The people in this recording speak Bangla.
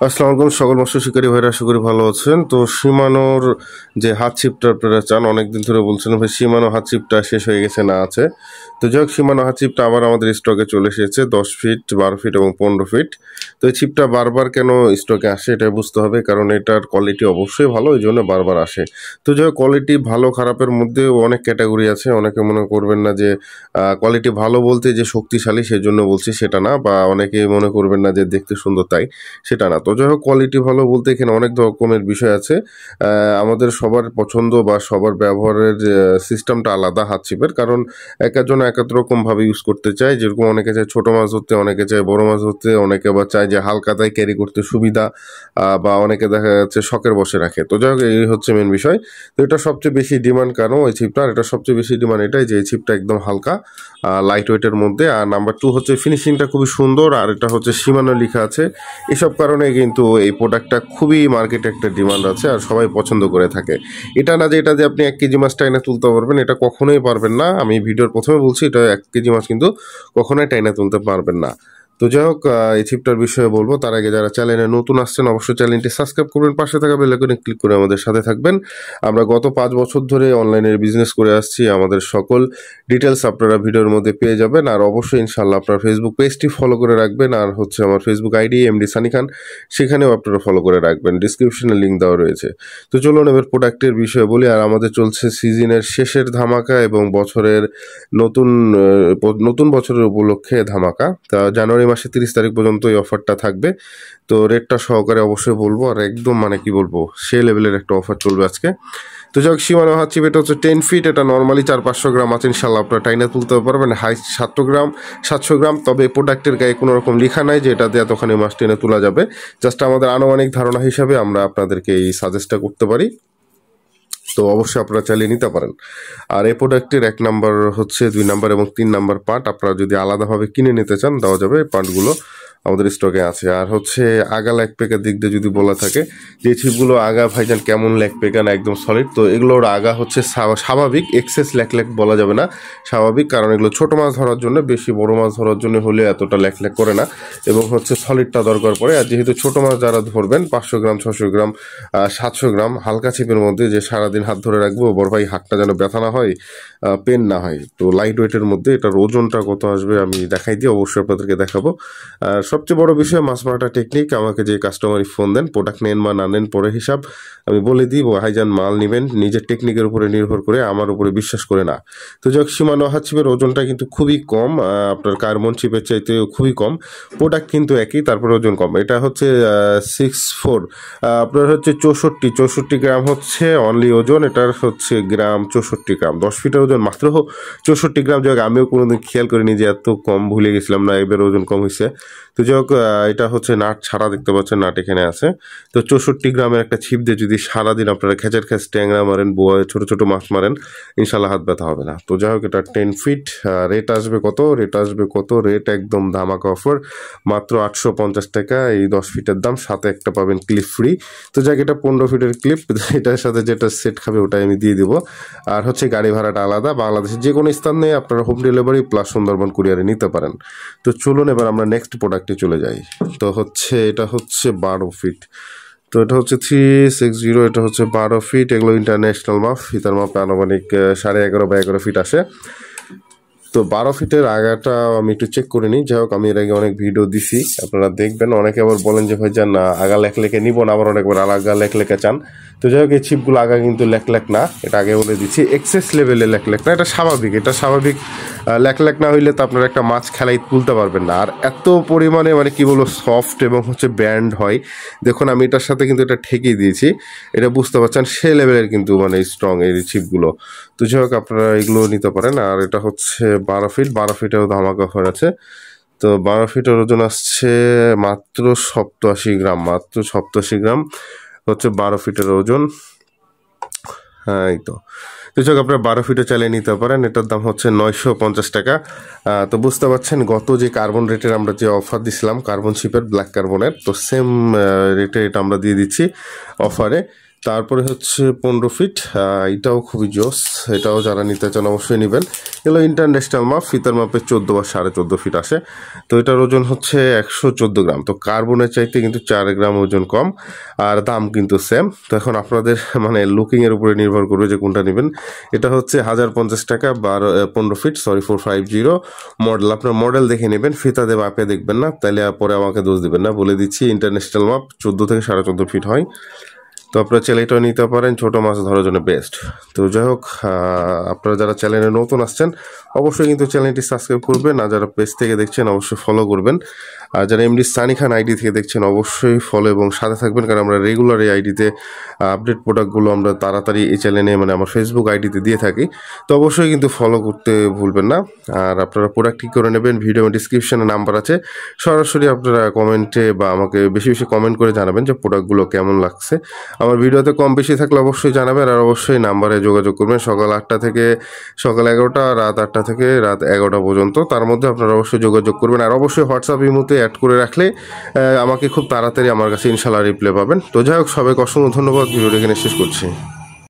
আসসালামু আলাইকুম সকল মৎস্য শিকারী ভাইরা, আশা করি ভালো আছেন। তো সীমানোর যে হাত ছিপটা আপনারা চান, অনেকদিন ধরে বলছিলেন ভাই সীমানো হাত ছিপটা শেষ হয়ে গেছে, না আছে। তো যাই হোক, সীমানো হাত ছিপটা আবার আমাদের স্টকে চলে এসেছে 10 ফিট, 12 ফিট এবং 15 ফিট। তো এই ছিপটা বারবার কেন স্টকে আসে এটা বুঝতে হবে, কারণ এটার কোয়ালিটি অবশ্যই ভালো, এই জন্য বারবার আসে। তো যাই হোক, কোয়ালিটি ভালো খারাপের মধ্যে অনেক ক্যাটাগরি আছে। অনেকে মনে করবেন না যে কোয়ালিটি ভালো বলতে যে শক্তিশালী সেই জন্য বলছি, সেটা না। বা অনেকে মনে করবেন না যে দেখতে সুন্দর তাই, সেটা না। তো যাই হোক, কোয়ালিটি ভালো বলতে এখানে অনেক রকমের বিষয় আছে। আমাদের সবার পছন্দ বা সবার ব্যবহারের সিস্টেমটা আলাদা হাত ছিপের, কারণ এক একজন এক এক রকমভাবে ইউজ করতে চায়। যেরকম অনেকে চায় ছোটো মাছ ধরতে, অনেকে চায় বড় মাছ ধরতে, অনেকে আবার চায় যে হালকাতায় ক্যারি করতে সুবিধা, বা অনেকে দেখা যাচ্ছে শখের বসে রাখে। তো যাই হোক, এই হচ্ছে মেন বিষয়। তো এটা সবচেয়ে বেশি ডিমান্ড কেন এই ছিপটার, এটা সবচেয়ে বেশি ডিমান্ড এটাই যে এই ছিপটা একদম হালকা, লাইট ওয়েটের মধ্যে। আর নাম্বার 2 হচ্ছে ফিনিশিংটা খুবই সুন্দর, আর এটা হচ্ছে সীমানো লেখা আছে। এসব কারণে কিন্তু এই প্রোডাক্টটা খুবই মার্কেটে একটা ডিমান্ড আছে, আর সবাই পছন্দ করে থাকে। এটা না যে এটা যে আপনি 1 কেজি মাছ টাইনা তুলতে পারবেন, এটা কখনোই পারবেন না। আমি ভিডিওর প্রথমে বলছি, এটা 1 কেজি মাছ কিন্তু কখনোই টাইনা তুলতে পারবেন না। তো যাই হোক, এই ছিপটার বিষয়ে বলবো তার আগে যারা চ্যানেলে নতুন আসছেন অবশ্যই চ্যানেলটি সাবস্ক্রাইব করবেন, পাশে থাকা বেল আইকনে ক্লিক করে আমাদের সাথে থাকবেন। আমরা গত 5 বছর ধরে অনলাইনের বিজনেস করে আসছি, আমাদের সকল ডিটেলস আপনারা ভিডিওর মধ্যে পেয়ে যাবেন। আর অবশ্যই ইনশাল্লাহ আপনার ফেসবুক পেজটি ফলো করে রাখবেন, আর হচ্ছে আমার ফেসবুক আইডি এমডি সানি খান, সেখানেও আপনারা ফলো করে রাখবেন, ডিসক্রিপশনে লিঙ্ক দেওয়া রয়েছে। তো চলুন এবার প্রোডাক্টের বিষয়ে বলি। আর আমাদের চলছে সিজনের শেষের ধামাকা এবং বছরের নতুন নতুন বছরের উপলক্ষে ধামাকা। তা জানুয়ারি মাসে 30 তারিখ পর্যন্ত এই অফারটা থাকবে। তো রেটটা সহকারে অবশ্যই বলবো, আর একদম মানে কি বলবো, সে লেভেলের একটা অফার চলবে আজকে। তো যাক, সীমানো হাত ছিপ এটা হচ্ছে 10 ফিট, এটা নর্মালি 400-500 গ্রাম আছে, ইনশাল্লাহ আপনারা টাইনা তুলতে পারবেন। হাই 700 গ্রাম। তবে প্রোডাক্টের গায়ে কোনো রকম লেখা নাই যে এটা দিয়ে এতখানি মাছ টেনে তোলা যাবে। জাস্ট আমাদের আনুমানিক ধারণা হিসাবে আমরা আপনাদেরকে এই সাজেস্টটা করতে পারি। তো অবশ্যই আপনারা চালিয়ে নিতে পারেন। আর এই প্রোডাক্টের 1 নাম্বার হচ্ছে, 2 নাম্বার এবং 3 নাম্বার পার্ট আপনারা যদি আলাদাভাবে কিনে নিতে চান দেওয়া যাবে, পার্টগুলো আমাদের স্টকে আছে। আর হচ্ছে আগা ল্যাগ পেকের দিক দিয়ে যদি বলা থাকে, যে ছিপগুলো আগা ভাইজান কেমন ল্যাগ পেকা না একদম সলিড, তো এগুলোর আগা হচ্ছে স্বাভাবিক, এক্সেস ল্যাক বলা যাবে না, স্বাভাবিক। কারণ এগুলো ছোটো মাছ ধরার জন্য, বেশি বড় মাছ ধরার জন্য হলে এতটা ল্যাক করে না, এবং হচ্ছে সলিডটা দরকার পড়ে। আর যেহেতু ছোটো মাছ যারা ধরবেন 500 গ্রাম, 600 গ্রাম, 700 গ্রাম হালকা ছিপের মধ্যে, যে সারাদিন হাত ধরে রাখবো, বড় ভাই হাতটা যেন ব্যথা না হয়, পেন না হয়। তো লাইট ওয়েটের মধ্যে এটার ওজনটা কত আসবে আমি দেখাই দিই, অবশ্যই আপনাদেরকে দেখাবো। আর সবচেয়ে বড় বিষয় মাছ মারাটা টেকনিক। আমাকে যে কাস্টমারই ফোন দেন, প্রোডাক্ট নেন বা না নেন পরে হিসাব, আমি বলে দিই ভাইজান মাল নেবেন নিজের টেকনিকের উপরে নির্ভর করে, আমার উপরে বিশ্বাস করে না। তো যাক, সীমানো হাত ছিপের ওজনটা কিন্তু খুবই কম, আপনার কার্বন ছিপের চাইতে খুবই কম। প্রোডাক্ট কিন্তু একই, তারপরে ওজন কম। এটা হচ্ছে 6'4", আপনার হচ্ছে 64 গ্রাম হচ্ছে অনলি ওজন। এটার হচ্ছে গ্রাম 64 গ্রাম, 10 ফিটের ওজন মাত্র 64 গ্রাম। যাই হোক, আমিও কোনোদিন খেয়াল করিনি যে এত কম, ভুলে গেছিলাম না, এবার ওজন কম হয়েছে। তো যাই হোক, এটা হচ্ছে নাট ছাড়া, দেখতে পাচ্ছেন নাট এখানে আছে। তো 64 গ্রামের একটা ছিপ দিয়ে যদি সারাদিন আপনারা খেঁচের খেঁচ ট্যাংরা মারেন, বোয়া ছোটো ছোটো মাছ মারেন, ইনশাল্লাহ হাত ব্যথা হবে না। তো যাই হোক, এটা 10 ফিট। রেট আসবে কত, রেট একদম ধামাকা অফার, মাত্র 850 টাকা এই 10 ফিটের দাম, সাথে একটা পাবেন ক্লিপ ফ্রি। তো যাক, এটা 15 ফিটের ক্লিপ, এটার সাথে যেটা সেট খাবে ওটাই আমি দিয়ে দিব। আর হচ্ছে গাড়ি ভাড়াটা আলাদা, বাংলাদেশের যে কোনো স্থানে আপনারা হোম ডেলিভারি প্লাস সুন্দরবন কুরিয়ারে নিতে পারেন। তো চলুন এবার আমরা নেক্সট প্রোডাক্টে চলে যাই। তো হচ্ছে এটা হচ্ছে 12 ফিট। তো এটা হচ্ছে 360, এটা হচ্ছে 12 ফিট। এগুলো ইন্টারন্যাশনাল মাপ, ফিতার মাপ আনুমানিক 11.5 বা 11 ফিট আসে। তো 12 ফিটের আগাটা আমি একটু চেক করে নিই। যাই হোক, আমি এর আগে অনেক ভিডিও দিছি, আপনারা দেখবেন। অনেকে আবার বলেন যে ভাই যান আগা লেখে নিব না, আবার অনেকবার আগা লেখে চান। তো যাই হোক, এই ছিপগুলো আগা কিন্তু লেখ না, এটা আগে বলে দিচ্ছি। এক্সেস লেভেলে লেখ না, এটা স্বাভাবিক, লেখ না হইলে তো আপনারা একটা মাছ খেলাই তুলতে পারবেন না। আর এত পরিমাণে মানে কি বলবো সফট এবং হচ্ছে ব্যান্ড হয়, দেখুন আমি এটার সাথে কিন্তু এটা ঠেকিয়ে দিয়েছি, এটা বুঝতে পারছেন সে লেভেলের কিন্তু মানে স্ট্রং এই ছিপগুলো। তো যাই হোক, আপনারা এগুলো নিতে পারেন। আর এটা হচ্ছে 12 ফিট, 12 ফিটেও ধামাকা অফার আছে। তো 12 ফিটের ওজন আসছে মাত্র 87 গ্রাম হচ্ছে 12 ফিটের ওজন। হ্যাঁ, এই তো। তো যাক, আপনারা 12 ফিটে চালিয়ে নিতে পারেন। এটার দাম হচ্ছে 950 টাকা। তো বুঝতে পারছেন, গত যে কার্বন রেটের আমরা যে অফার দিছিলাম, কার্বন শিপের ব্ল্যাক কার্বনের, তো সেম রেটে এটা আমরা দিয়ে দিচ্ছি অফারে। তারপরে হচ্ছে 15 ফিট, এটাও খুবই জোস, এটাও যারা নিতে চান অবশ্যই নেবেন। এগুলো ইন্টারন্যাশনাল মাপ, ফিতার মাপে 14 বা 14.5 ফিট আসে। তো এটার ওজন হচ্ছে 114 গ্রাম। তো কার্বনের চাইতে কিন্তু 4 গ্রাম ওজন কম, আর দাম কিন্তু সেম। তো এখন আপনাদের মানে লুকিংয়ের উপরে নির্ভর করবে যে কোনটা নেবেন। এটা হচ্ছে 1050 টাকা, 15 ফিট, 450 মডেল। আপনার মডেল দেখে নেবেন, ফিতা দিয়ে মাপে দেখবেন না, তাহলে পরে আমাকে দোষ দিবেন না। বলে দিচ্ছি ইন্টারন্যাশনাল মাপ 14 থেকে 14.5 ফিট হয়। তো আপনারা চ্যানেলটা নিতে পারেন, ছোট মাছ ধরার জন্য বেস্ট। তো যাই হোক, আপনারা যারা চ্যানেলে নতুন আসছেন অবশ্যই কিন্তু চ্যানেলটি সাবস্ক্রাইব করবেন, আর যারা পেজ থেকে দেখছেন অবশ্যই ফলো করবেন, আর যারা এমডি সানি খান আইডি থেকে দেখছেন অবশ্যই ফলো এবং সাথে থাকবেন, কারণ আমরা রেগুলার এই আইডিতে আপডেট প্রোডাক্টগুলো আমরা তাড়াতাড়ি এই চ্যানেলে মানে আমার ফেসবুক আইডিতে দিয়ে থাকি। তো অবশ্যই কিন্তু ফলো করতে ভুলবেন না। আর আপনারা প্রোডাক্ট কী করে নেবেন, ভিডিও ডিসক্রিপশনে নাম্বার আছে, সরাসরি আপনারা কমেন্টে বা আমাকে বেশি বেশি কমেন্ট করে জানাবেন যে প্রোডাক্টগুলো কেমন লাগছে। আমার ভিডিওতে কম বেশি থাকলে অবশ্যই জানাবেন, আর অবশ্যই নাম্বারে যোগাযোগ করবেন। সকাল 8টা থেকে সকাল 11টা, রাত 8টা থেকে রাত 11টা পর্যন্ত, তার মধ্যে আপনারা অবশ্যই যোগাযোগ করবেন। আর অবশ্যই হোয়াটসঅ্যাপ ইমোতে অ্যাড করে রাখলে আমাকে খুব তাড়াতাড়ি আমার কাছে ইনশাল্লাহ রিপ্লাই পাবেন। তো যাই হোক, সবাইকে অসংখ্য ধন্যবাদ। ভিডিওটা এখানে শেষ করছি।